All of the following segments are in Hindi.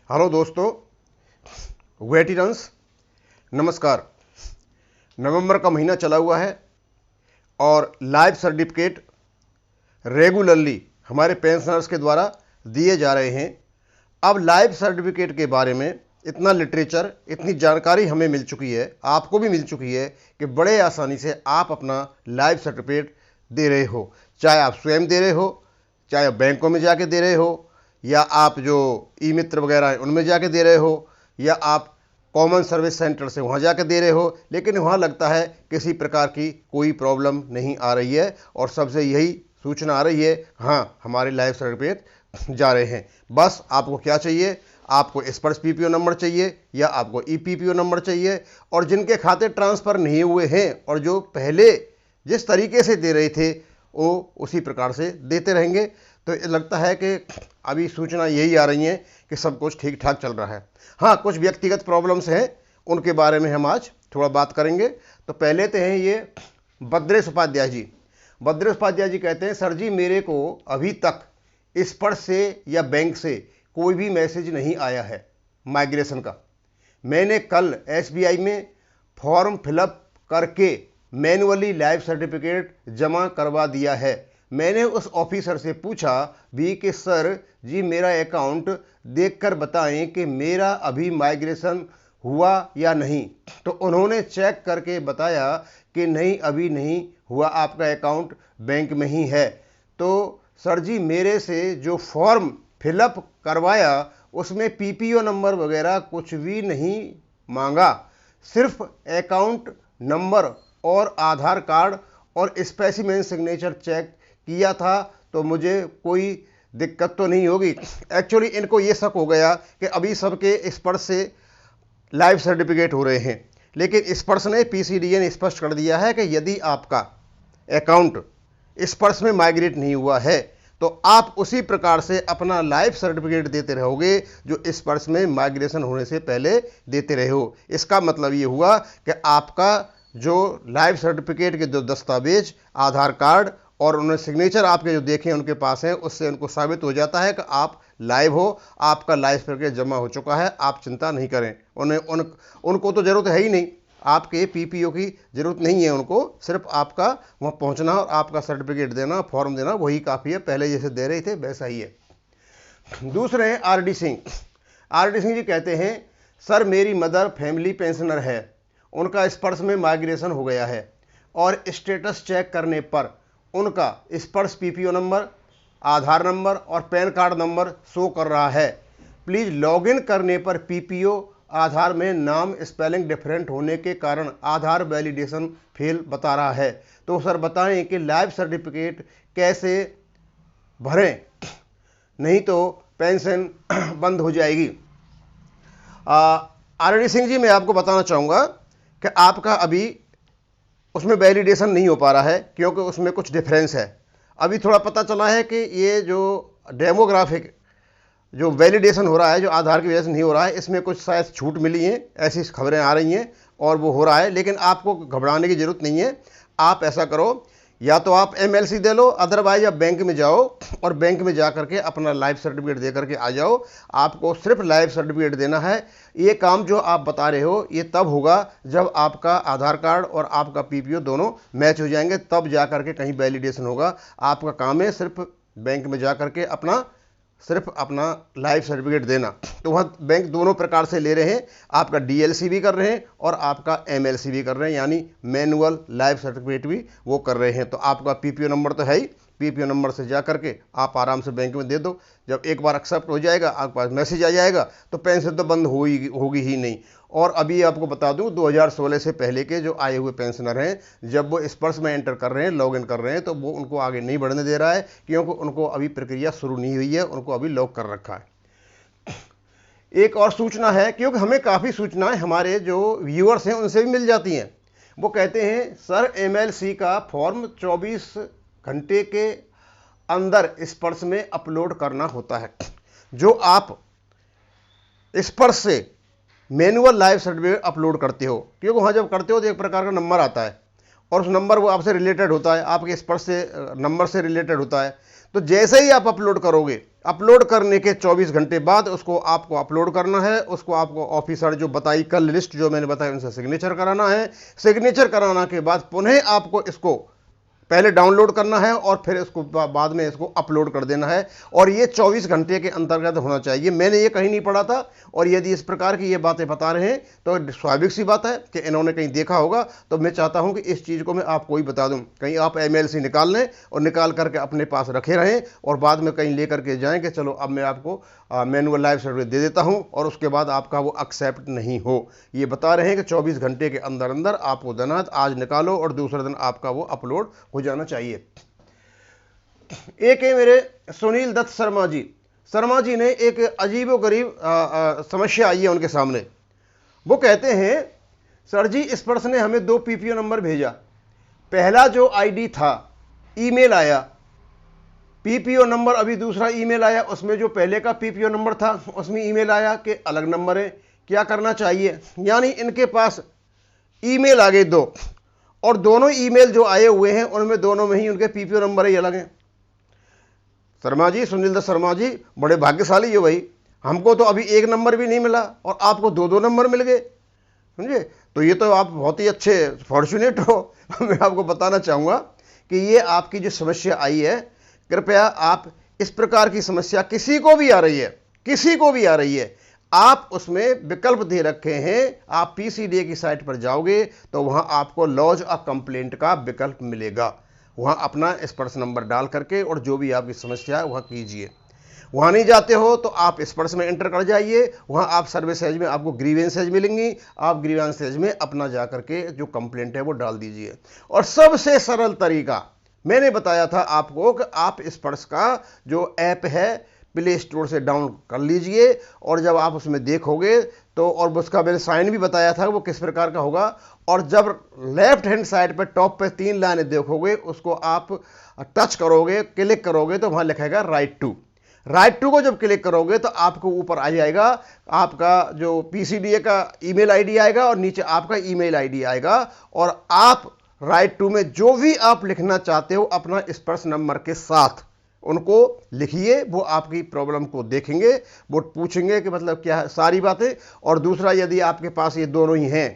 हेलो दोस्तों, वेटिरन्स, नमस्कार। नवंबर का महीना चला हुआ है और लाइफ सर्टिफिकेट रेगुलरली हमारे पेंशनर्स के द्वारा दिए जा रहे हैं। अब लाइफ सर्टिफिकेट के बारे में इतना लिटरेचर, इतनी जानकारी हमें मिल चुकी है, आपको भी मिल चुकी है कि बड़े आसानी से आप अपना लाइफ सर्टिफिकेट दे रहे हो। चाहे आप स्वयं दे रहे हो, चाहे बैंकों में जाके दे रहे हो, या आप जो ई मित्र वगैरह हैं उनमें जाके दे रहे हो, या आप कॉमन सर्विस सेंटर से वहाँ जाके दे रहे हो, लेकिन वहाँ लगता है किसी प्रकार की कोई प्रॉब्लम नहीं आ रही है और सबसे यही सूचना आ रही है, हाँ हमारे लाइफ सर्टिफिकेट जा रहे हैं। बस आपको क्या चाहिए? आपको स्पर्श पीपीओ नंबर चाहिए या आपको ई पीपीओ नंबर चाहिए। और जिनके खाते ट्रांसफ़र नहीं हुए हैं और जो पहले जिस तरीके से दे रहे थे वो उसी प्रकार से देते रहेंगे। तो लगता है कि अभी सूचना यही आ रही है कि सब कुछ ठीक ठाक चल रहा है। हाँ, कुछ व्यक्तिगत प्रॉब्लम्स हैं, उनके बारे में हम आज थोड़ा बात करेंगे। तो पहले तो हैं ये भद्रेश उपाध्याय जी। भद्रेश उपाध्याय जी कहते हैं, सर जी मेरे को अभी तक स्पर्श से या बैंक से कोई भी मैसेज नहीं आया है माइग्रेशन का। मैंने कल एसबीआई में फॉर्म फिलअप करके मैनुअली लाइफ सर्टिफिकेट जमा करवा दिया है। मैंने उस ऑफिसर से पूछा भी कि सर जी मेरा अकाउंट देखकर बताएं कि मेरा अभी माइग्रेशन हुआ या नहीं। तो उन्होंने चेक करके बताया कि नहीं, अभी नहीं हुआ, आपका अकाउंट बैंक में ही है। तो सर जी मेरे से जो फॉर्म फिलअप करवाया उसमें पीपीओ नंबर वगैरह कुछ भी नहीं मांगा, सिर्फ अकाउंट नंबर और आधार कार्ड और स्पेसिमेन सिग्नेचर चेक किया था, तो मुझे कोई दिक्कत तो नहीं होगी। एक्चुअली इनको ये शक हो गया कि अभी सबके स्पर्श से लाइफ सर्टिफिकेट हो रहे हैं, लेकिन स्पर्श ने, पीसीडीए ने स्पष्ट कर दिया है कि यदि आपका अकाउंट स्पर्श में माइग्रेट नहीं हुआ है तो आप उसी प्रकार से अपना लाइफ सर्टिफिकेट देते रहोगे जो स्पर्श में माइग्रेशन होने से पहले देते रहे हो। इसका मतलब ये हुआ कि आपका जो लाइफ सर्टिफिकेट के जो दस्तावेज, आधार कार्ड और उन्होंने सिग्नेचर आपके जो देखे उनके पास हैं, उससे उनको साबित हो जाता है कि आप लाइव हो, आपका लाइफ सर्टिफिकेट जमा हो चुका है, आप चिंता नहीं करें। उनको तो ज़रूरत है ही नहीं, आपके पीपीओ की ज़रूरत नहीं है उनको, सिर्फ आपका वहाँ पहुँचना और आपका सर्टिफिकेट देना, फॉर्म देना, वही काफ़ी है। पहले जैसे दे रहे थे वैसा ही है। दूसरे हैं R D Singh. R D Singh ji कहते हैं, सर मेरी मदर फैमिली पेंशनर है, उनका स्पर्श में माइग्रेशन हो गया है और स्टेटस चेक करने पर उनका स्पर्श पीपीओ नंबर, आधार नंबर और पैन कार्ड नंबर शो कर रहा है। प्लीज़ लॉगिन करने पर पीपीओ आधार में नाम स्पेलिंग डिफरेंट होने के कारण आधार वैलिडेशन फेल बता रहा है। तो सर बताएं कि लाइफ सर्टिफिकेट कैसे भरें, नहीं तो पेंशन बंद हो जाएगी। आर डी सिंह जी, मैं आपको बताना चाहूँगा कि आपका अभी उसमें वैलिडेशन नहीं हो पा रहा है क्योंकि उसमें कुछ डिफरेंस है। अभी थोड़ा पता चला है कि ये जो डेमोग्राफिक जो वैलिडेशन हो रहा है, जो आधार की वजह से नहीं हो रहा है, इसमें कुछ शायद छूट मिली है, ऐसी खबरें आ रही हैं और वो हो रहा है। लेकिन आपको घबराने की ज़रूरत नहीं है। आप ऐसा करो, या तो आप एमएलसी दे लो, अदरवाइज आप बैंक में जाओ और बैंक में जा करके अपना लाइफ सर्टिफिकेट दे करके आ जाओ। आपको सिर्फ लाइफ सर्टिफिकेट देना है। ये काम जो आप बता रहे हो ये तब होगा जब आपका आधार कार्ड और आपका पीपीओ दोनों मैच हो जाएंगे, तब जा करके कहीं वैलिडेशन होगा। आपका काम है सिर्फ बैंक में जा करके सिर्फ अपना लाइफ सर्टिफिकेट देना। तो वहाँ बैंक दोनों प्रकार से ले रहे हैं, आपका डीएलसी भी कर रहे हैं और आपका एमएलसी भी कर रहे हैं, यानी मैनुअल लाइफ सर्टिफिकेट भी वो कर रहे हैं। तो आपका पीपीओ नंबर तो है ही, पीपीओ नंबर से जा करके आप आराम से बैंक में दे दो। जब एक बार एक्सेप्ट हो जाएगा, आपके पास मैसेज आ जाएगा, तो पेंशन तो बंद होगी ही नहीं। और अभी आपको बता दूं, 2016 से पहले के जो आए हुए पेंशनर हैं, जब वो स्पर्श में एंटर कर रहे हैं, लॉग इन कर रहे हैं, तो वो उनको आगे नहीं बढ़ने दे रहा है क्योंकि उनको अभी प्रक्रिया शुरू नहीं हुई है, उनको अभी लॉक कर रखा है। एक और सूचना है, क्योंकि हमें काफ़ी सूचनाएं हमारे जो व्यूअर्स हैं उनसे भी मिल जाती हैं। वो कहते हैं, सर एमएलसी का फॉर्म 24 घंटे के अंदर स्पर्श में अपलोड करना होता है। जो आप स्पर्श से मैनुअल लाइफ सर्टिफिकेट अपलोड करते हो, क्योंकि वहाँ जब करते हो तो एक प्रकार का नंबर आता है और उस नंबर वो आपसे रिलेटेड होता है, आपके स्पर्श से नंबर से रिलेटेड होता है। तो जैसे ही आप अपलोड करोगे, अपलोड करने के 24 घंटे बाद उसको आपको अपलोड करना है, उसको आपको ऑफिसर जो बताई कल लिस्ट जो मैंने बताई उनसे सिग्नेचर कराना है। सिग्नेचर कराना के बाद पुनः आपको इसको पहले डाउनलोड करना है और फिर इसको बाद में इसको अपलोड कर देना है, और ये 24 घंटे के अंतर्गत होना चाहिए। मैंने ये कहीं नहीं पढ़ा था, और यदि इस प्रकार की ये बातें बता रहे हैं तो स्वाभाविक सी बात है कि इन्होंने कहीं देखा होगा। तो मैं चाहता हूं कि इस चीज़ को मैं आपको ही बता दूं, कहीं आप MLC निकाल लें और निकाल करके अपने पास रखे रहें, और बाद में कहीं लेकर के जाएं कि चलो अब मैं आपको मैनुअल लाइफ सर्टिफिकेट दे देता हूं, और उसके बाद आपका वो एक्सेप्ट नहीं हो। ये बता रहे हैं कि 24 घंटे के अंदर अंदर आपको देना, आज निकालो और दूसरे दिन आपका वो अपलोड हो जाना चाहिए। एक है मेरे सुनील दत्त शर्मा जी। शर्मा जी ने एक अजीबोगरीब समस्या आई है उनके सामने। वो कहते हैं, सर जी इस पर्सन ने हमें 2 PPO नंबर भेजा। पहला जो ID था, ईमेल आया, PPO नंबर, अभी दूसरा ईमेल आया, उसमें जो पहले का PPO नंबर था उसमें ईमेल आया कि अलग नंबर है। क्या करना चाहिए? यानी इनके पास ईमेल आ गए 2, और दोनों ईमेल जो आए हुए हैं उनमें दोनों में ही उनके PPO नंबर ही अलग हैं। शर्मा जी, सुनील दत्त शर्मा जी बड़े भाग्यशाली हो भाई, हमको तो अभी एक नंबर भी नहीं मिला और आपको 2 नंबर मिल गए, समझे? तो ये तो आप बहुत ही अच्छे फॉर्चुनेट हो। मैं आपको बताना चाहूँगा कि ये आपकी जो समस्या आई है, कृपया आप इस प्रकार की समस्या किसी को भी आ रही है, किसी को भी आ रही है, आप उसमें विकल्प दे रखे हैं। आप PCDA की साइट पर जाओगे तो वहां आपको लॉज अ कंप्लेंट का विकल्प मिलेगा। वहां अपना स्पर्श नंबर डाल करके और जो भी आपकी समस्या है वहां कीजिए। वहां नहीं जाते हो तो आप स्पर्श में एंटर कर जाइए, वहां आप सर्विसेज में आपको ग्रीवेंसेज मिलेंगी, आप ग्रीवेंसेज में अपना जा करके जो कंप्लेंट है वो डाल दीजिए। और सबसे सरल तरीका मैंने बताया था आपको कि आप स्पर्श का जो ऐप है प्ले स्टोर से डाउन कर लीजिए, और जब आप उसमें देखोगे तो, और उसका मैंने साइन भी बताया था वो किस प्रकार का होगा, और जब लेफ्ट हैंड साइड पर टॉप पे 3 लाइनें देखोगे, उसको आप टच करोगे, क्लिक करोगे तो वहां लिखेगा राइट टू को जब क्लिक करोगे तो आपको ऊपर आ जाएगा आपका जो PCDA का ईमेल ID आएगा और नीचे आपका ईमेल ID आएगा, और आप राइट टू में जो भी आप लिखना चाहते हो अपना स्पर्श नंबर के साथ उनको लिखिए। वो आपकी प्रॉब्लम को देखेंगे, वो पूछेंगे कि मतलब क्या है, सारी बातें। और दूसरा, यदि आपके पास ये दोनों ही हैं,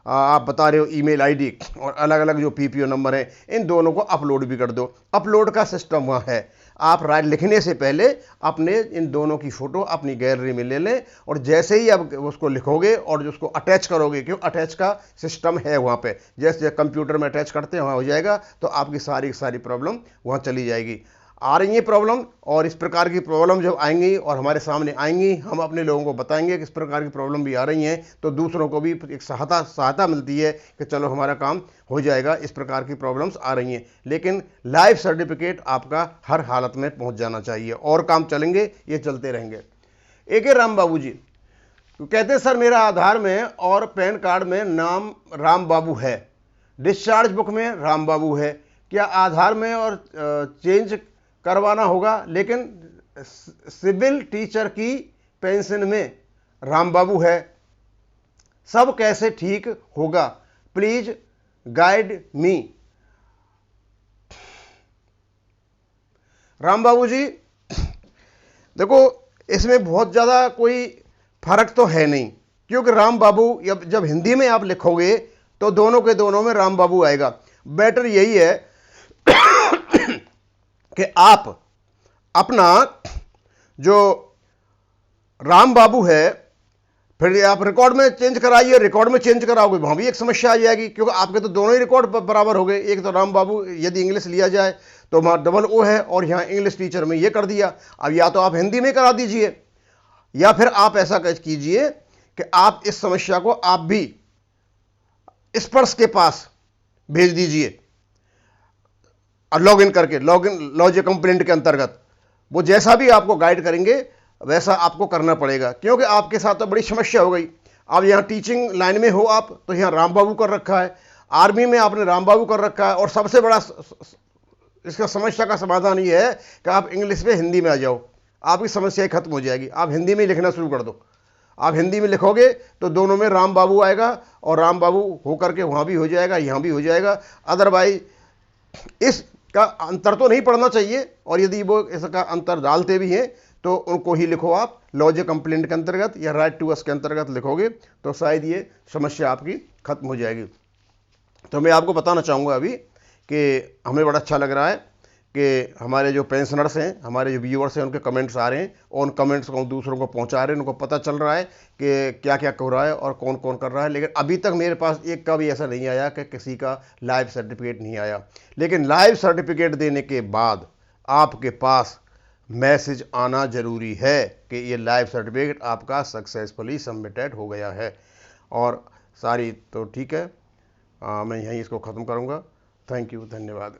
आप बता रहे हो ईमेल ID और अलग अलग जो PPO नंबर है, इन दोनों को अपलोड भी कर दो। अपलोड का सिस्टम वहाँ है, आप राइट लिखने से पहले अपने इन दोनों की फ़ोटो अपनी गैलरी में ले लें, और जैसे ही आप उसको लिखोगे और जो उसको अटैच करोगे, क्यों अटैच का सिस्टम है वहाँ पे, जैसे कंप्यूटर में अटैच करते हैं वहाँ हो जाएगा, तो आपकी सारी सारी प्रॉब्लम वहाँ चली जाएगी। आ रही है प्रॉब्लम, और इस प्रकार की प्रॉब्लम जब आएंगी और हमारे सामने आएंगी, हम अपने लोगों को बताएंगे कि इस प्रकार की प्रॉब्लम भी आ रही हैं, तो दूसरों को भी एक सहायता मिलती है कि चलो हमारा काम हो जाएगा, इस प्रकार की प्रॉब्लम्स आ रही हैं। लेकिन लाइफ सर्टिफिकेट आपका हर हालत में पहुंच जाना चाहिए, और काम चलेंगे, ये चलते रहेंगे। एक राम बाबू जी कहते हैं, सर मेरा आधार में और पैन कार्ड में नाम राम बाबू है, डिस्चार्ज बुक में राम बाबू है, क्या आधार में और चेंज करवाना होगा? लेकिन सिविल टीचर की पेंशन में राम बाबू है, सब कैसे ठीक होगा? Please guide me. Ram Babu ji देखो, इसमें बहुत ज़्यादा कोई फर्क तो है नहीं, क्योंकि राम बाबू जब हिंदी में आप लिखोगे तो दोनों के दोनों में राम बाबू आएगा। बेटर यही है कि आप अपना जो राम बाबू है, फिर आप रिकॉर्ड में चेंज कराइए। रिकॉर्ड में चेंज कराओगे वहां भी एक समस्या आ जाएगी, क्योंकि आपके तो दोनों ही रिकॉर्ड बराबर हो गए। एक तो राम बाबू यदि इंग्लिश लिया जाए तो वहां डबल O है, और यहां इंग्लिश टीचर में ये कर दिया। अब या तो आप हिंदी में करा दीजिए, या फिर आप ऐसा कीजिए कि आप इस समस्या को आप भी स्पर्श के पास भेज दीजिए, और लॉग इन करके, लॉज कंप्लेंट के अंतर्गत वो जैसा भी आपको गाइड करेंगे वैसा आपको करना पड़ेगा, क्योंकि आपके साथ तो बड़ी समस्या हो गई। अब यहाँ टीचिंग लाइन में हो आप तो यहाँ राम बाबू कर रखा है, आर्मी में आपने राम बाबू कर रखा है, और सबसे बड़ा इसका समस्या का समाधान ये है कि आप इंग्लिश में हिंदी में आ जाओ, आपकी समस्या खत्म हो जाएगी। आप हिंदी में लिखना शुरू कर दो। आप हिंदी में लिखोगे तो दोनों में राम बाबू आएगा, और राम बाबू होकर के वहाँ भी हो जाएगा, यहाँ भी हो जाएगा। अदरवाइज इस का अंतर तो नहीं पड़ना चाहिए, और यदि वो इसका अंतर डालते भी हैं तो उनको ही लिखो आप लॉज ए कंप्लेंट के अंतर्गत या राइट टू अस के अंतर्गत लिखोगे तो शायद ये समस्या आपकी खत्म हो जाएगी। तो मैं आपको बताना चाहूँगा अभी कि हमें बड़ा अच्छा लग रहा है कि हमारे जो पेंशनर्स हैं, हमारे जो व्यूअर्स हैं, उनके कमेंट्स आ रहे हैं और उन कमेंट्स को हम दूसरों को पहुंचा रहे हैं, उनको पता चल रहा है कि क्या क्या हो रहा है और कौन कौन कर रहा है। लेकिन अभी तक मेरे पास एक का भी ऐसा नहीं आया कि किसी का लाइव सर्टिफिकेट नहीं आया। लेकिन लाइव सर्टिफिकेट देने के बाद आपके पास मैसेज आना जरूरी है कि ये लाइव सर्टिफिकेट आपका सक्सेसफुली सबमिटेड हो गया है। और सारी तो ठीक है, मैं यहीं इसको ख़त्म करूँगा। थैंक यू, धन्यवाद।